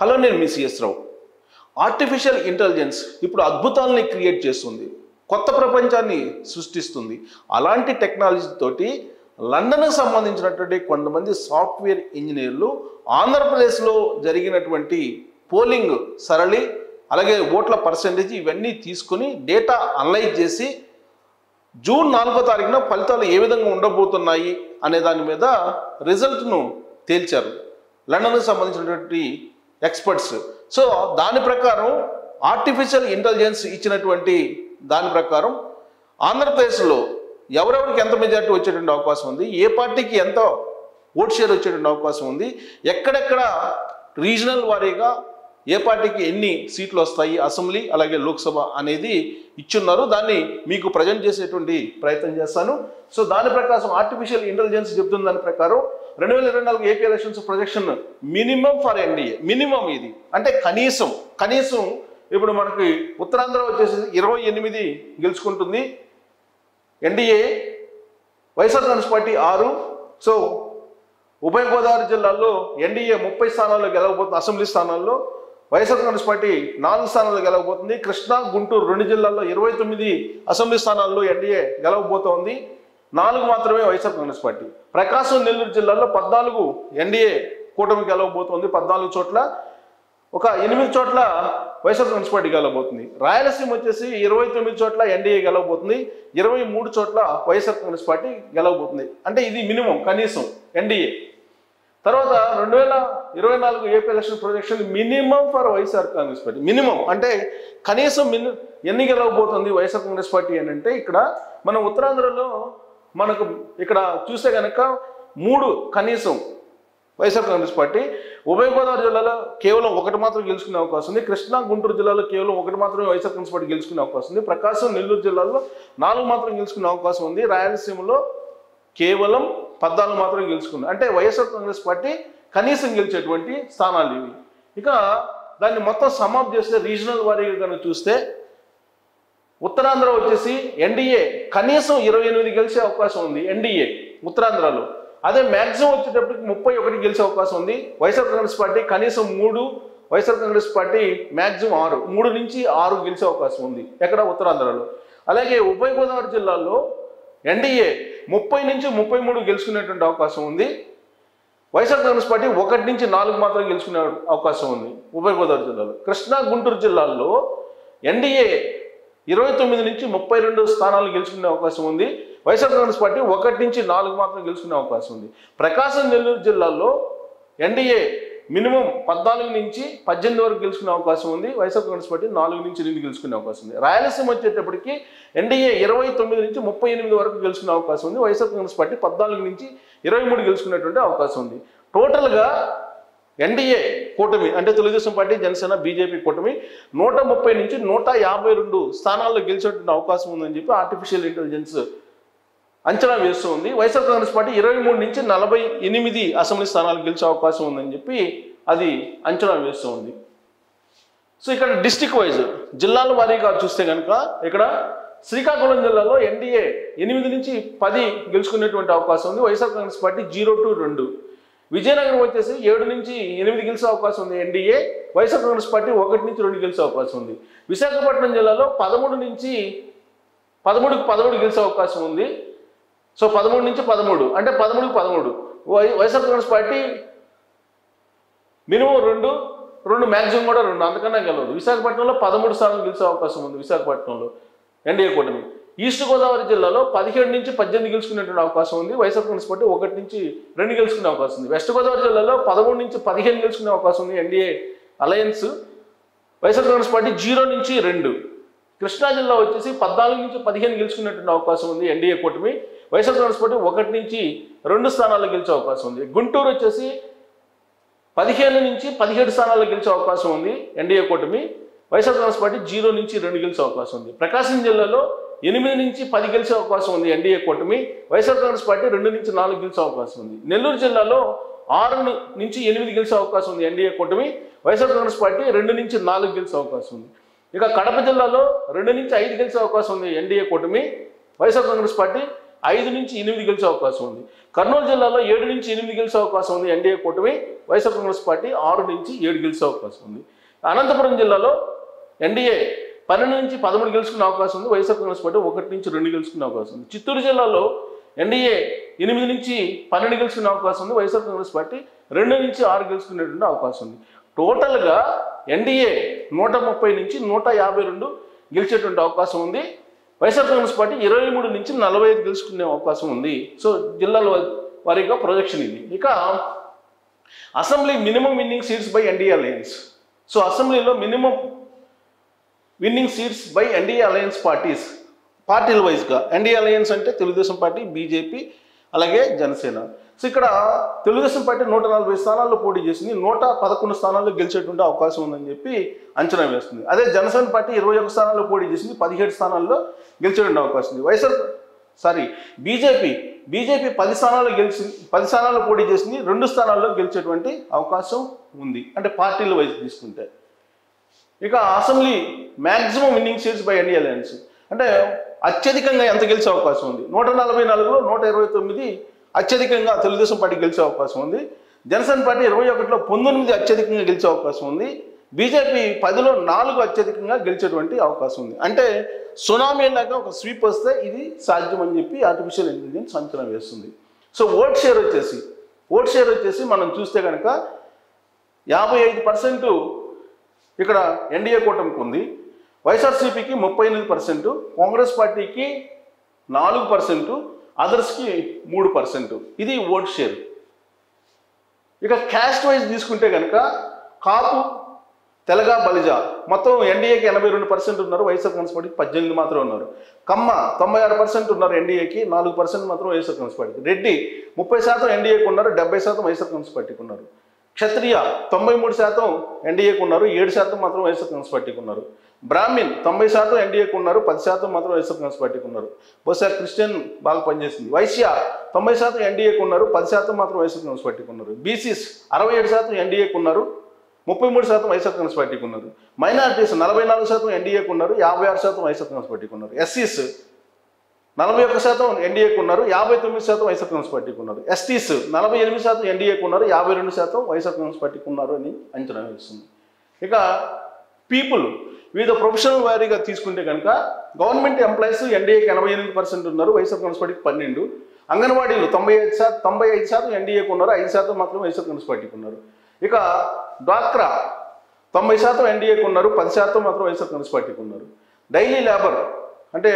Hello, నేను మీ CS రావు. Artificial intelligence ఇప్పుడు అద్భుతాలని create చేస్తుంది, కొత్త ప్రపంచాన్ని సృష్టిస్తుంది. అలాంటి టెక్నాలజీ తోటి లండన్కు సంబంధించినటువంటి కొంతమంది సాఫ్ట్వేర్ ఇంజనీర్లు ఆంధ్రప్రదేశ్లో జరిగినటువంటి పోలింగ్ సరళి, అలాగే ఓట్ల పర్సెంటేజ్ ఇవన్నీ తీసుకుని డేటా అనలైజ్ చేసి జూన్ 4వ తారీఖున ఫలితాలు ఏ విధంగా ఉండబోతున్నాయి అనే దాని మీద రిజల్ట్ను తేల్చారు లండన్కు సంబంధించినటువంటి ఎక్స్పర్ట్స్. సో దాని ప్రకారం ఆర్టిఫిషియల్ ఇంటెలిజెన్స్ ఇచ్చినటువంటి దాని ప్రకారం ఆంధ్రప్రదేశ్లో ఎవరెవరికి ఎంత మెజార్టీ వచ్చేటువంటి అవకాశం ఉంది, ఏ పార్టీకి ఎంత ఓట్ షేర్ వచ్చేటువంటి అవకాశం ఉంది, ఎక్కడెక్కడ రీజనల్ వారీగా ఏ పార్టీకి ఎన్ని సీట్లు వస్తాయి అసెంబ్లీ అలాగే లోక్సభ అనేది ఇచ్చున్నారు. దాన్ని మీకు ప్రజెంట్ చేసేటువంటి ప్రయత్నం చేస్తాను. సో దాని ప్రకారం ఆర్టిఫిషియల్ ఇంటెలిజెన్స్ చెప్తున్న దాని ప్రకారం 2024 AP elections projection minimum for NDA. Minimum ఇది అంటే కనీసం ఇప్పుడు మనకి ఉత్తరాంధ్ర వచ్చేసి 28 గెలుచుకుంటుంది NDA, YSR Congress party 6. So ఉభయ గోదావరి జిల్లాల్లో ఎన్డీఏ 30 స్థానాల్లో గెలవబోతుంది, అసెంబ్లీ స్థానాల్లో. వైఎస్ఆర్ కాంగ్రెస్ పార్టీ 4 స్థానాల్లో గెలవబోతుంది. కృష్ణా, గుంటూరు 2 జిల్లాల్లో 29 అసెంబ్లీ స్థానాల్లో ఎన్డీఏ గెలవబోతోంది, 4 మాత్రమే వైఎస్ఆర్ కాంగ్రెస్ పార్టీ. ప్రకాశం, నెల్లూరు జిల్లాల్లో 14 ఎన్డీఏ కూటమి గెలవబోతోంది, 14 చోట్ల. ఒక 8 చోట్ల వైఎస్ఆర్ కాంగ్రెస్ పార్టీ గెలవబోతుంది. రాయలసీమ వచ్చేసి 29 చోట్ల ఎన్డీఏ గెలవబోతుంది, 23 చోట్ల వైఎస్ఆర్ కాంగ్రెస్ పార్టీ గెలవబోతుంది. అంటే ఇది మినిమం, కనీసం ఎన్డీఏ. తర్వాత 2024 AP election projection minimum for YSR Congress party. Minimum అంటే కనీసం ఎన్ని గెలవబోతుంది వైఎస్ఆర్ కాంగ్రెస్ పార్టీ అని అంటే, ఇక్కడ మనం ఉత్తరాంధ్రలో మనకు ఇక్కడ చూస్తే కనుక 3 కనీసం వైఎస్ఆర్ కాంగ్రెస్ పార్టీ. ఉభయ గోదావరి జిల్లాలో కేవలం 1 మాత్రం గెలుచుకునే అవకాశం ఉంది. కృష్ణా, గుంటూరు జిల్లాలో కేవలం 1 మాత్రమే వైఎస్ఆర్ కాంగ్రెస్ పార్టీ గెలుచుకునే అవకాశం ఉంది. ప్రకాశం, నెల్లూరు జిల్లాలో 4 మాత్రం గెలుచుకునే అవకాశం ఉంది. రాయలసీమలో కేవలం 14 మాత్రం గెలుచుకుంది. అంటే వైఎస్ఆర్ కాంగ్రెస్ పార్టీ కనీసం గెలిచేటువంటి స్థానాలు ఇవి. ఇక దాన్ని మొత్తం సమాప్ చేస్తే రీజనల్ వారీగా కనుక చూస్తే ఉత్తరాంధ్ర వచ్చేసి ఎన్డీఏ కనీసం 28 గెలిచే అవకాశం ఉంది ఎన్డీఏ ఉత్తరాంధ్రలో. అదే మ్యాక్సిమం వచ్చేటప్పటికి 31 గెలిచే అవకాశం ఉంది. వైఎస్ఆర్ కాంగ్రెస్ పార్టీ కనీసం 3, వైఎస్ఆర్ కాంగ్రెస్ పార్టీ మ్యాక్సిమం 6, 3 నుంచి 6 గెలిచే అవకాశం ఉంది ఎక్కడ ఉత్తరాంధ్రలో. అలాగే ఉభయ గోదావరి జిల్లాలో ఎన్డీఏ 30 నుంచి 33 గెలుచుకునేటువంటి అవకాశం ఉంది. వైఎస్ఆర్ కాంగ్రెస్ పార్టీ 1 నుంచి 4 మాత్రం గెలుచుకునే అవకాశం ఉంది ఉభయ గోదావరి జిల్లాలో. కృష్ణా, గుంటూరు జిల్లాల్లో ఎన్డీఏ 29 నుంచి 32 స్థానాలు గెలుచుకునే అవకాశం ఉంది. వైఎస్ఆర్ కాంగ్రెస్ పార్టీ 1 నుంచి 4 మాత్రం గెలుచుకునే అవకాశం ఉంది. ప్రకాశం, నెల్లూరు జిల్లాల్లో ఎన్డీఏ మినిమం 14 నుంచి 18 వరకు గెలుచుకునే అవకాశం ఉంది. వైఎస్ఆర్ కాంగ్రెస్ పార్టీ 4 నుంచి 2 గెలుచుకునే అవకాశం ఉంది. రాయలసీమ వచ్చేటప్పటికి ఎన్డీఏ 29 నుంచి 38 వరకు గెలుచుకునే అవకాశం ఉంది. వైఎస్ఆర్ కాంగ్రెస్ పార్టీ 14 నుంచి 23 గెలుచుకునేటువంటి అవకాశం ఉంది. టోటల్గా ఎన్డీఏ కూటమి అంటే తెలుగుదేశం పార్టీ, జనసేన, బీజేపీ కూటమి 130 నుంచి 152 స్థానాల్లో గెలిచేటువంటి అవకాశం ఉందని చెప్పి ఆర్టిఫిషియల్ ఇంటెలిజెన్స్ అంచనా వేస్తూ ఉంది. వైఎస్ఆర్ కాంగ్రెస్ పార్టీ 23 నుంచి 48 అసెంబ్లీ స్థానాలు గెలిచే అవకాశం ఉందని చెప్పి అది అంచనా వేస్తూ ఉంది. సో ఇక్కడ డిస్టిక్ వైజ్ జిల్లాల వారీగా చూస్తే కనుక ఇక్కడ శ్రీకాకుళం జిల్లాలో ఎన్డీఏ 8 నుంచి 10 గెలుచుకునేటువంటి అవకాశం ఉంది. YSR Congress party 0 to 2. విజయనగరం వచ్చేసి 7 నుంచి 8 గెలిచే అవకాశం ఉంది ఎన్డీఏ. వైఎస్ఆర్ కాంగ్రెస్ పార్టీ 1 నుంచి 2 గెలిచే అవకాశం ఉంది. విశాఖపట్నం జిల్లాలో 13 నుంచి 13 గెలిచే అవకాశం ఉంది. సో 13 నుంచి 13 అంటే 13 YSR Congress party minimum 2 maximum కూడా 2, అంతకన్నా గెలవదు. విశాఖపట్నంలో 13 స్థానాలు గెలిచే అవకాశం ఉంది విశాఖపట్నంలో ఎన్డీఏ కూటమి. ఈస్ట్ గోదావరి జిల్లాలో 17 నుంచి 18 గెలుచుకునేటువంటి అవకాశం ఉంది. వైఎస్ఆర్ కాంగ్రెస్ పార్టీ 1 నుంచి 2 గెలుచుకునే అవకాశం ఉంది. వెస్ట్ గోదావరి జిల్లాలో 13 నుంచి 15 గెలుచుకునే అవకాశం ఉంది NDA alliance. YSR Congress party 0 నుంచి 2. కృష్ణా జిల్లా వచ్చేసి 14 నుంచి 15 గెలుచుకునేటువంటి అవకాశం ఉంది ఎన్డీఏ కూటమి. వైఎస్ఆర్ కాంగ్రెస్ పార్టీ 1 నుంచి 2 స్థానాల్లో గెలిచే అవకాశం ఉంది. గుంటూరు వచ్చేసి 15 నుంచి 17 స్థానాల్లో గెలిచే అవకాశం ఉంది ఎన్డీఏ కూటమి. వైఎస్ఆర్ కాంగ్రెస్ పార్టీ 0 నుంచి 2 గెలిచే అవకాశం ఉంది. ప్రకాశం జిల్లాలో 8 నుంచి 10 గెలిచే అవకాశం ఉంది ఎన్డీఏ కూటమి. వైఎస్ఆర్ కాంగ్రెస్ పార్టీ 2 నుంచి 4 గెలిచే అవకాశం ఉంది. నెల్లూరు జిల్లాలో 6 నుంచి 8 గెలిచే అవకాశం ఉంది ఎన్డీఏ కూటమి. వైఎస్ఆర్ కాంగ్రెస్ పార్టీ 2 నుంచి 4 గెలిచే అవకాశం ఉంది. ఇక కడప జిల్లాలో 2 నుంచి 5 గెలిచే అవకాశం ఉంది ఎన్డీఏ కూటమి. వైఎస్ఆర్ కాంగ్రెస్ పార్టీ 5 నుంచి 8 గెలిచే అవకాశం ఉంది. కర్నూలు జిల్లాలో 7 నుంచి 8 గెలిచే అవకాశం ఉంది ఎన్డీఏ కూటమి. వైఎస్ఆర్ కాంగ్రెస్ పార్టీ 6 నుంచి 7 గెలిచే అవకాశం ఉంది. అనంతపురం జిల్లాలో ఎన్డీఏ 12 నుంచి 13 గెలుచుకునే అవకాశం ఉంది. వైఎస్ఆర్ కాంగ్రెస్ పార్టీ 1 నుంచి 2 గెలుచుకునే అవకాశం ఉంది. చిత్తూరు జిల్లాలో ఎన్డీఏ 8 నుంచి 12 గెలుచుకునే అవకాశం ఉంది. వైఎస్ఆర్ కాంగ్రెస్ పార్టీ 2 నుంచి 6 గెలుచుకునేటువంటి అవకాశం ఉంది. టోటల్గా ఎన్డీఏ 130 నుంచి 152 గెలిచేటువంటి అవకాశం ఉంది. వైఎస్ఆర్ కాంగ్రెస్ పార్టీ 23 నుంచి 45 గెలుచుకునే అవకాశం ఉంది. సో జిల్లాల వారీగా ప్రొజెక్షన్ ఇది. ఇక assembly minimum winning seats by NDA alliance. So అసెంబ్లీలో minimum winning seats by NDA alliance పార్టీల వైజ్గా. ఎన్డీఏ అలయన్స్ అంటే తెలుగుదేశం పార్టీ, బీజేపీ, అలాగే జనసేన. సో ఇక్కడ తెలుగుదేశం పార్టీ 140 స్థానాల్లో పోటీ చేసింది. 111 స్థానాల్లో గెలిచేటువంటి అవకాశం ఉందని చెప్పి అంచనా వేస్తుంది. అదే జనసేన పార్టీ 21 స్థానాల్లో పోటీ చేసింది, 17 స్థానాల్లో గెలిచేటువంటి అవకాశం ఉంది. బీజేపీ 10 స్థానాల్లో పోటీ చేసింది, 2 స్థానాల్లో గెలిచేటువంటి అవకాశం ఉంది, అంటే పార్టీల వైజ్ తీసుకుంటే. ఇక assembly maximum winnowing seats by NDA alliance అంటే అత్యధికంగా ఎంత గెలిచే అవకాశం ఉంది. 144లో 129 అత్యధికంగా తెలుగుదేశం పార్టీ గెలిచే అవకాశం ఉంది. జనసేన పార్టీ 21లో 19 అత్యధికంగా గెలిచే అవకాశం ఉంది. బీజేపీ 10లో 4 అత్యధికంగా గెలిచేటువంటి అవకాశం ఉంది. అంటే సునామీ లాగా ఒక స్వీప్ వస్తే ఇది సాధ్యం అని చెప్పి ఆర్టిఫిషియల్ ఇంటెలిజెన్స్ అంచనా వేస్తుంది. సో ఓట్ షేర్ వచ్చేసి మనం చూస్తే కనుక 55% ఇక్కడ ఎన్డీఏ కూటమికి ఉంది. వైఎస్ఆర్సీపీకి 38%, కాంగ్రెస్ పార్టీకి 4%, అదర్స్కి 3%. ఇది ఓట్ షేర్. ఇక క్యాస్ట్ వైజ్ తీసుకుంటే కనుక కాపు, తెలగ, బలిజ మొత్తం ఎన్డీఏకి 82% ఉన్నారు, వైఎస్ఆర్ కాంగ్రెస్ పార్టీకి 18 మాత్రం ఉన్నారు. కమ్మ 96% ఉన్నారు ఎన్డీఏకి, 4% మాత్రం వైఎస్ఆర్ కాంగ్రెస్ పార్టీకి. రెడ్డి 30% ఎన్డీఏకి ఉన్నారు, 70% వైఎస్ఆర్ కాంగ్రెస్ పార్టీకి ఉన్నారు. క్షత్రియ 93% ఎన్డీఏకి ఉన్నారు, 7% మాత్రం వైఎస్ఆర్ కాంగ్రెస్ పార్టీకి ఉన్నారు. బ్రాహ్మిన్ 90% ఎన్డీఏకి ఉన్నారు, 10% మాత్రం వైఎస్ఆర్ కాంగ్రెస్ పార్టీకి ఉన్నారు. బహుశా క్రిస్టియన్ బాగా పనిచేసింది. వైశ్య 90% ఎన్డీఏకి ఉన్నారు, 10% మాత్రం వైఎస్ఆర్ కాంగ్రెస్ పార్టీకి ఉన్నారు. బీసీస్ 67% ఎన్డీఏకి ఉన్నారు, 33% వైఎస్ఆర్ కాంగ్రెస్ పార్టీకి ఉన్నారు. మైనారిటీస్ 44% ఎన్డీఏకి ఉన్నారు, 56% వైఎస్ఆర్ కాంగ్రెస్ పార్టీకి ఉన్నారు. ఎస్సీస్ 41% ఎన్డీఏకి ఉన్నారు, 59% వైఎస్ఆర్ కాంగ్రెస్ పార్టీకి ఉన్నారు. ఎస్టీస్ 48% ఎన్డీఏకి ఉన్నారు, 52% వైఎస్ఆర్ కాంగ్రెస్ పార్టీకి ఉన్నారు అని అంచనా వేస్తుంది. ఇక పీపుల్ వివిధ ప్రొఫెషనల్ వారీగా తీసుకుంటే కనుక గవర్నమెంట్ ఎంప్లాయీస్ ఎన్డీఏకి 88% ఉన్నారు, వైఎస్ఆర్ కాంగ్రెస్ పార్టీకి 12. అంగన్వాడీలు 95% ఎన్డీఏకి ఉన్నారు, 5% మాత్రం వైఎస్ఆర్ కాంగ్రెస్ పార్టీకి ఉన్నారు. ఇక డ్వాక్రా 90% ఎన్డీఏకి ఉన్నారు, 10% మాత్రం వైఎస్ఆర్ కాంగ్రెస్ పార్టీకి ఉన్నారు. డైలీ లేబర్ అంటే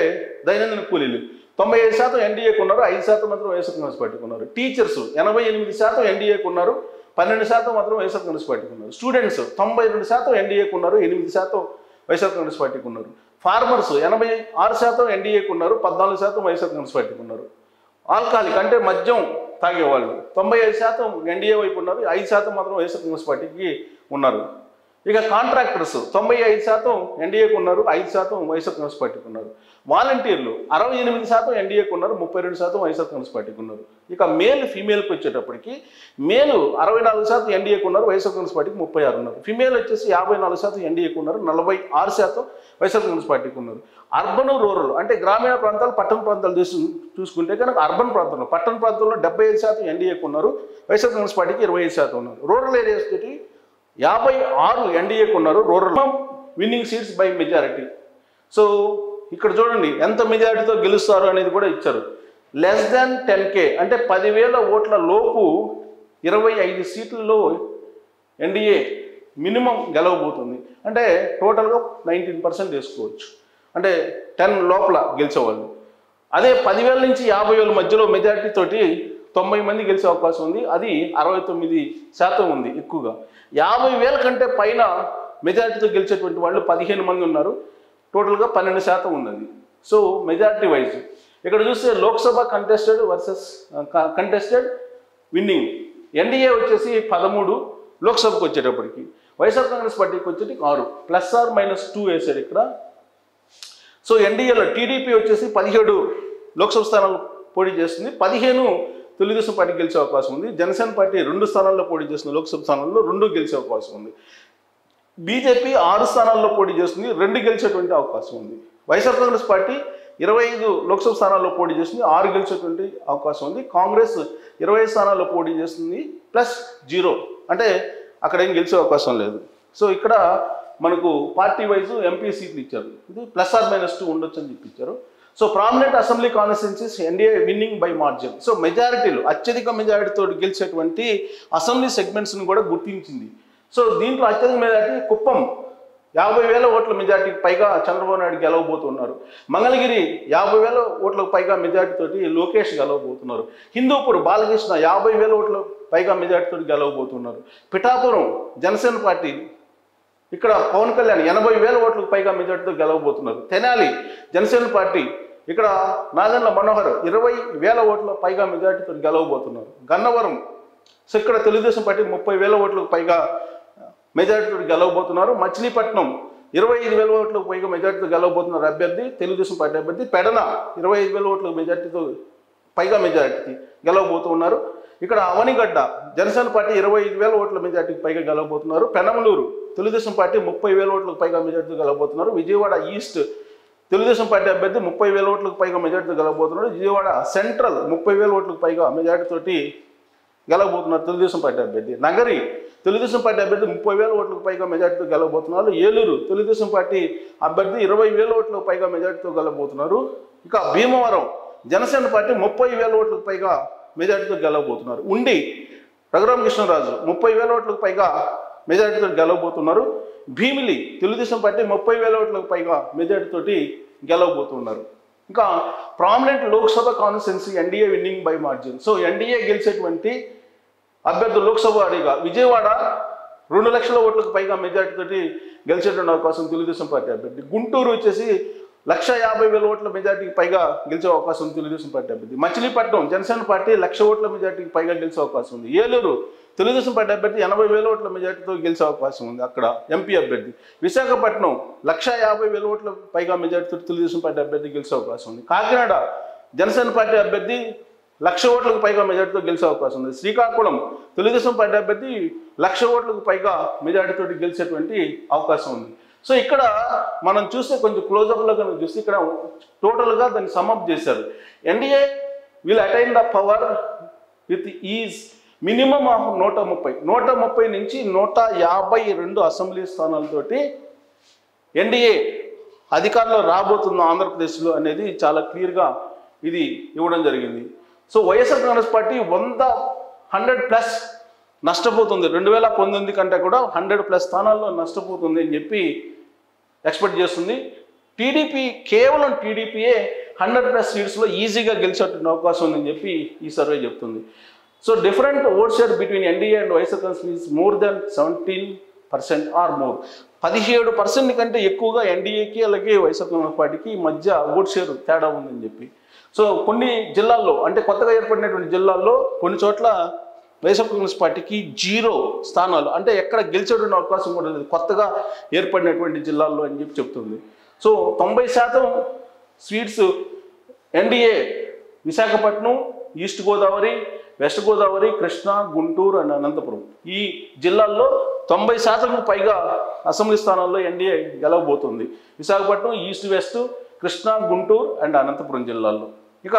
దైనందిన కూలీలు 95% ఎన్డీఏకి ఉన్నారు, 5% మాత్రం వైఎస్ఆర్ కాంగ్రెస్ పార్టీకి ఉన్నారు. టీచర్స్ 88% ఎన్డీఏకి ఉన్నారు, 12% మాత్రం వైఎస్ఆర్ కాంగ్రెస్ పార్టీకి ఉన్నారు. స్టూడెంట్స్ 92% ఎన్డీఏకి ఉన్నారు, 8% వైఎస్ఆర్ కాంగ్రెస్ పార్టీకి ఉన్నారు. ఫార్మర్స్ 86% ఎన్డీఏకి ఉన్నారు, 14% వైఎస్ఆర్ కాంగ్రెస్ పార్టీకి ఉన్నారు. ఆల్కహాలిక్ అంటే మద్యం తాగేవాళ్ళు 95% ఎన్డీఏ వైపు ఉన్నారు, 5% మాత్రం వైఎస్ఆర్ కాంగ్రెస్ పార్టీకి ఉన్నారు. ఇక కాంట్రాక్టర్స్ 95% ఎన్డీఏకి ఉన్నారు, 5% వైఎస్ఆర్ కాంగ్రెస్ పార్టీకి ఉన్నారు. వాలంటీర్లు 68% ఎన్డీఏకి ఉన్నారు, 32% వైఎస్ఆర్ కాంగ్రెస్ పార్టీకి ఉన్నారు. ఇక మేల్ ఫీమేల్కి వచ్చేటప్పటికి మేలు 64% ఎన్డీఏకి ఉన్నారు, వైఎస్ఆర్ కాంగ్రెస్ పార్టీకి 36 ఉన్నారు. ఫీమేల్ వచ్చేసి 54% ఎన్డీఏకి ఉన్నారు, 46% వైఎస్ఆర్ కాంగ్రెస్ పార్టీకి ఉన్నారు. అర్బన్ రూరల్ అంటే గ్రామీణ ప్రాంతాలు, పట్టణ ప్రాంతాలు చూసుకుంటే కనుక అర్బన్ ప్రాంతంలో, పట్టణ ప్రాంతంలో 75% ఎన్డీఏకి ఉన్నారు, వైఎస్ఆర్ కాంగ్రెస్ పార్టీకి 25% ఉన్నారు. రూరల్ ఏరియాస్ తోటి 56 ఎన్డీఏకి ఉన్నారు. Rural winnowing seats by majority. So ఇక్కడ చూడండి ఎంత మెజారిటీతో గెలుస్తారు అనేది కూడా ఇచ్చారు. లెస్ దాన్ 10K అంటే 10,000 ఓట్ల లోపు 25 సీట్లలో ఎన్డీఏ మినిమం గెలవబోతుంది. అంటే టోటల్గా 19% వేసుకోవచ్చు, అంటే 10 లోపల గెలిచేవాళ్ళు. అదే 10,000 నుంచి 50,000 మధ్యలో మెజారిటీ తోటి 90 మంది గెలిచే అవకాశం ఉంది, అది 69% ఉంది ఎక్కువగా. 50,000 కంటే పైన మెజారిటీతో గెలిచేటువంటి వాళ్ళు 15 మంది ఉన్నారు, టోటల్గా 12% ఉన్నది. సో మెజారిటీ వైజ్ ఇక్కడ చూస్తే లోక్సభ కంటెస్టెడ్ విన్నింగ్ ఎన్డీఏ వచ్చేసి 13, లోక్సభకు వచ్చేటప్పటికి వైఎస్ఆర్ కాంగ్రెస్ పార్టీకి వచ్చేటి 6 +2 వేశారు ఇక్కడ. సో ఎన్డీఏలో టీడీపీ వచ్చేసి 17 లోక్సభ స్థానాలు పోటీ చేస్తుంది, 15 తెలుగుదేశం పార్టీ గెలిచే అవకాశం ఉంది. జనసేన పార్టీ 2 స్థానాల్లో పోటీ చేస్తుంది, లోక్సభ స్థానాల్లో 2 గెలిచే అవకాశం ఉంది. బీజేపీ 6 స్థానాల్లో పోటీ చేస్తుంది, 2 గెలిచేటువంటి అవకాశం ఉంది. వైఎస్ఆర్ కాంగ్రెస్ పార్టీ 25 లోక్సభ స్థానాల్లో పోటీ చేస్తుంది, 6 గెలిచేటువంటి అవకాశం ఉంది. కాంగ్రెస్ 25 స్థానాల్లో పోటీ చేస్తుంది +0, అంటే అక్కడ ఏం గెలిచే అవకాశం లేదు. సో ఇక్కడ మనకు పార్టీ వైజ్ ఎంపీ సీట్లు ఇచ్చారు, ఇది +or-2 ఉండొచ్చు అని చెప్పి ఇచ్చారు. So prominent assembly constituencies NDA winning by margin. So మెజారిటీలు అత్యధిక మెజారిటీతో గెలిచేటువంటి అసెంబ్లీ సెగ్మెంట్స్ని కూడా గుర్తించింది. సో దీంట్లో అత్యధిక మెజారిటీ కుప్పం 50,000 ఓట్ల మెజార్టీకి పైగా చంద్రబాబు నాయుడు గెలవబోతున్నారు. మంగళగిరి 50,000 ఓట్లకు పైగా మెజార్టీతోటి లోకేష్ గెలవబోతున్నారు. హిందూపూర్ బాలకృష్ణ 50,000 ఓట్ల పైగా మెజార్టీతో గెలవబోతున్నారు. పిఠాపురం జనసేన పార్టీ ఇక్కడ పవన్ కళ్యాణ్ 80,000 ఓట్లకు పైగా మెజార్టీతో గెలవబోతున్నారు. తెనాలి జనసేన పార్టీ ఇక్కడ నాదెండ్ల మనోహర్ 20,000 ఓట్ల పైగా మెజార్టీతో గెలవబోతున్నారు. గన్నవరం సో ఇక్కడ తెలుగుదేశం పార్టీ 30,000 ఓట్లకు పైగా మెజార్టీతో గెలవబోతున్నారు. మచిలీపట్నం 25,000 ఓట్లకు పైగా మెజార్టీతో గెలవబోతున్నారు అభ్యర్థి తెలుగుదేశం పార్టీ అభ్యర్థి. పెడన 25,000 ఓట్ల మెజార్టీతో పైగా మెజార్టీ గెలవబోతున్నారు. ఇక్కడ అవనిగడ్డ జనసేన పార్టీ 25,000 ఓట్ల మెజార్టీకి పైగా గెలవబోతున్నారు. పెనమలూరు తెలుగుదేశం పార్టీ 30,000 ఓట్లకు పైగా మెజార్టీతో గెలవబోతున్నారు. విజయవాడ ఈస్ట్ తెలుగుదేశం పార్టీ అభ్యర్థి 30,000 ఓట్లకు పైగా మెజార్టీతో గెలవబోతున్నారు. విజయవాడ సెంట్రల్ 30,000 ఓట్లకు పైగా మెజార్టీతోటి గెలవబోతున్నారు తెలుగుదేశం పార్టీ అభ్యర్థి. నగరి తెలుగుదేశం పార్టీ అభ్యర్థి 30,000 ఓట్లకు పైగా మెజార్టీతో గెలవబోతున్నారు. ఏలూరు తెలుగుదేశం పార్టీ అభ్యర్థి 20,000 ఓట్లకు పైగా మెజార్టీతో గెలవబోతున్నారు. ఇక భీమవరం జనసేన పార్టీ 30,000 ఓట్లకు పైగా మెజార్టీతో గెలవబోతున్నారు. ఉండి రఘురామకృష్ణరాజు 30,000 ఓట్లకు పైగా మెజార్టీతో గెలవబోతున్నారు. భీమిలి తెలుగుదేశం పార్టీ 30,000 ఓట్లకు పైగా మెజార్టీతోటి గెలవబోతున్నారు. ఇంకా prominent Lok Sabha constituency NDA winning by margin. So NDA గెలిచేటువంటి అభ్యర్థులు లోక్సభ వారీగా విజయవాడ 2 లక్షల ఓట్లకు పైగా మెజార్టీతోటి గెలిచేటువంటి అవకాశం తెలుగుదేశం పార్టీ అభ్యర్థి. గుంటూరు వచ్చేసి 1,50,000 ఓట్ల మెజార్టీకి పైగా గెలిచే అవకాశం ఉంది తెలుగుదేశం పార్టీ అభ్యర్థి. మచిలీపట్నం జనసేన పార్టీ 1,00,000 ఓట్ల మెజార్టీకి పైగా గెలిచే అవకాశం ఉంది. ఏలూరు తెలుగుదేశం పార్టీ అభ్యర్థి 80,000 ఓట్ల మెజార్టీతో గెలిచే అవకాశం ఉంది అక్కడ ఎంపీ అభ్యర్థి. విశాఖపట్నం 1,50,000 ఓట్ల పైగా మెజార్టీతో తెలుగుదేశం పార్టీ అభ్యర్థి గెలిచే అవకాశం ఉంది. కాకినాడ జనసేన పార్టీ అభ్యర్థి 1,00,000 ఓట్లకు పైగా మెజార్టీతో గెలిచే అవకాశం ఉంది. శ్రీకాకుళం తెలుగుదేశం పార్టీ అభ్యర్థి 1,00,000 ఓట్లకు పైగా మెజార్టీతో గెలిచేటువంటి అవకాశం ఉంది. సో ఇక్కడ మనం చూస్తే కొంచెం క్లోజప్లో కనుక చూస్తే ఇక్కడ టోటల్గా దాన్ని సమ్అప్ చేశారు. NDA will attain the power with is minimum of 130 నుంచి 152 అసెంబ్లీ స్థానాలతోటి ఎన్డీఏ అధికారంలో రాబోతున్న ఆంధ్రప్రదేశ్లో అనేది చాలా క్లియర్గా ఇది ఇవ్వడం జరిగింది. సో వైఎస్ఆర్ కాంగ్రెస్ పార్టీ 100+ నష్టపోతుంది, 2019 కంటే కూడా 100+ స్థానాల్లో నష్టపోతుంది అని చెప్పి ఎక్స్పెక్ట్ చేస్తుంది. టీడీపీ కేవలం టీడీపీయే 100+ సీట్స్లో ఈజీగా గెలిచేటువంటి అవకాశం ఉందని చెప్పి ఈ సర్వే చెప్తుంది. So different vote share between NDA and YSR Congress is more than 17% or more. 17% కంటే ఎక్కువగా ఎన్డీఏకి అలాగే వైఎస్ఆర్ కాంగ్రెస్ పార్టీకి మధ్య ఓట్ షేర్ తేడా ఉందని చెప్పి. సో కొన్ని జిల్లాల్లో అంటే కొత్తగా ఏర్పడినటువంటి జిల్లాల్లో కొన్ని చోట్ల వైఎస్ఆర్ కాంగ్రెస్ పార్టీకి 0 స్థానాలు, అంటే ఎక్కడ గెలిచేటువంటి అవకాశం కూడా లేదు కొత్తగా ఏర్పడినటువంటి జిల్లాల్లో అని చెప్పి చెప్తుంది. So 90% seats NDA Visakhapatnam, east Godavari, west Godavari, Krishna, Guntur and Anantapur ఈ జిల్లాల్లో 90% పైగా అసెంబ్లీ స్థానాల్లో ఎన్డీఏ గెలవబోతుంది. Visakhapatnam, east west, Krishna, Guntur and Anantapur జిల్లాల్లో. ఇక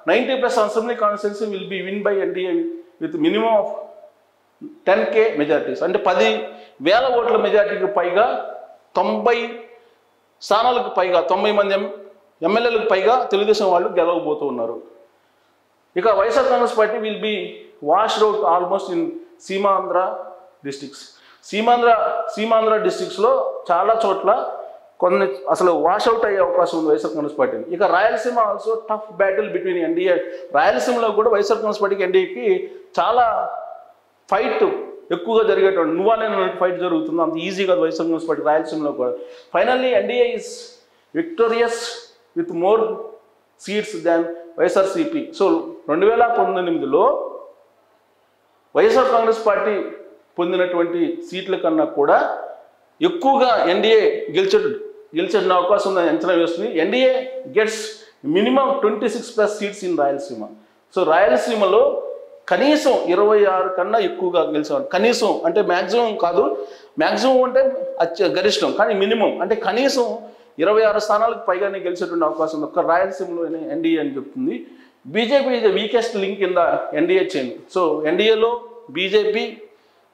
90+ assembly constituency will be win by NDA with minimum of 10K majorities, అంటే 10,000 ఓట్ల మెజార్టీకి పైగా 90 స్థానాలకు పైగా 90 మంది ఎమ్మెల్యేలకు పైగా తెలుగుదేశం వాళ్ళు గెలవబోతూ ఉన్నారు. ఇక YSR Congress party will be washed out almost in Seemandhra districts. Seemandhra డిస్ట్రిక్ట్స్లో చాలా చోట్ల కొన్ని అసలు వాష్అవుట్ అయ్యే అవకాశం ఉంది వైఎస్ఆర్ కాంగ్రెస్ పార్టీని. ఇక Rayalaseema also tough battle between NDA. రాయలసీమలో కూడా వైఎస్ఆర్ కాంగ్రెస్ పార్టీకి ఎన్డీఏకి చాలా ఫైట్ ఎక్కువగా జరిగేటువంటి నువ్వా నేను ఫైట్ జరుగుతుంది, అంత ఈజీగా వైఎస్ఆర్ కాంగ్రెస్ పార్టీ రాయలసీమలో కూడా. Finally NDA is victorious with more seats than YSRCP. So 2019లో వైఎస్ఆర్ కాంగ్రెస్ పార్టీ పొందినటువంటి సీట్ల కన్నా కూడా ఎక్కువగా ఎన్డీఏ గెలిచే అవకాశం ఉందని అంచనా వేస్తుంది. NDA gets minimum 26+ seats in Rayalaseema. So రాయలసీమలో కనీసం 26 కన్నా ఎక్కువగా గెలిచేవారు. కనీసం అంటే మ్యాక్సిమం కాదు, మ్యాక్సిమం అంటే గరిష్టం, కానీ మినిమం అంటే కనీసం 26 స్థానాలకు పైగానే గెలిచేటువంటి అవకాశం ఉంది. ఒక్క రాయలసీమలోనే ఎన్డీఏ అని చెప్తుంది. BJP is the weakest link in the NDA chain. So ఎన్డీఏలో బీజేపీ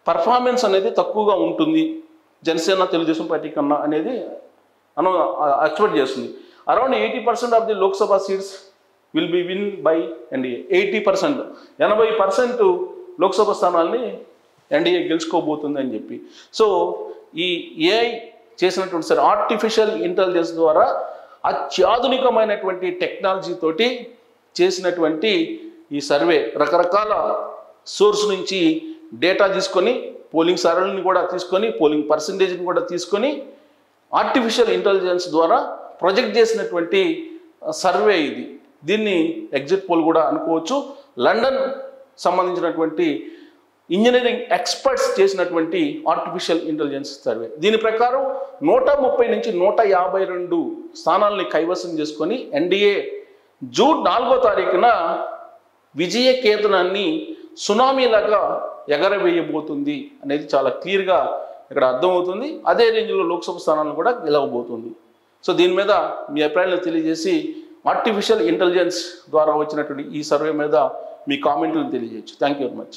పర్ఫార్మెన్స్ అనేది తక్కువగా ఉంటుంది జనసేన తెలుగుదేశం పార్టీ కన్నా అనేది ఎక్స్పెక్ట్ చేస్తుంది. Around 80% of the Lok Sabha seats will be win by NDA. 80%, 80% Lok Sabha స్థానాల్ని ఎన్డీఏ గెలుచుకోబోతుంది అని చెప్పి. సో ఈ ఏఐ చేసినటువంటి సరే ఆర్టిఫిషియల్ ఇంటెలిజెన్స్ ద్వారా అత్యాధునికమైనటువంటి టెక్నాలజీ తోటి చేసినటువంటి ఈ సర్వే రకరకాల సోర్స్ నుంచి డేటా తీసుకొని పోలింగ్ సరళిని కూడా తీసుకొని పోలింగ్ పర్సంటేజ్ని కూడా తీసుకొని ఆర్టిఫిషియల్ ఇంటెలిజెన్స్ ద్వారా ప్రొజెక్ట్ చేసినటువంటి సర్వే ఇది. దీన్ని ఎగ్జిట్ పోల్ కూడా అనుకోవచ్చు. లండన్ సంబంధించినటువంటి ఇంజనీరింగ్ ఎక్స్పర్ట్స్ చేసినటువంటి ఆర్టిఫిషియల్ ఇంటెలిజెన్స్ సర్వే. దీని ప్రకారం 130 నుంచి 152 స్థానాలని కైవసం చేసుకొని ఎన్డీఏ జూన్ 4వ తారీఖున విజయ కేతనాన్ని సునామీలాగా ఎగరవేయబోతుంది అనేది చాలా క్లియర్గా ఇక్కడ అర్థమవుతుంది. అదే రేంజ్లో లోక్సభ స్థానాలను కూడా గెలవబోతుంది. సో దీని మీద మీ అభిప్రాయాలను తెలియజేసి ఆర్టిఫిషియల్ ఇంటెలిజెన్స్ ద్వారా వచ్చినటువంటి ఈ సర్వే మీద మీ కామెంట్లను తెలియజేయచ్చు. Thank you very much.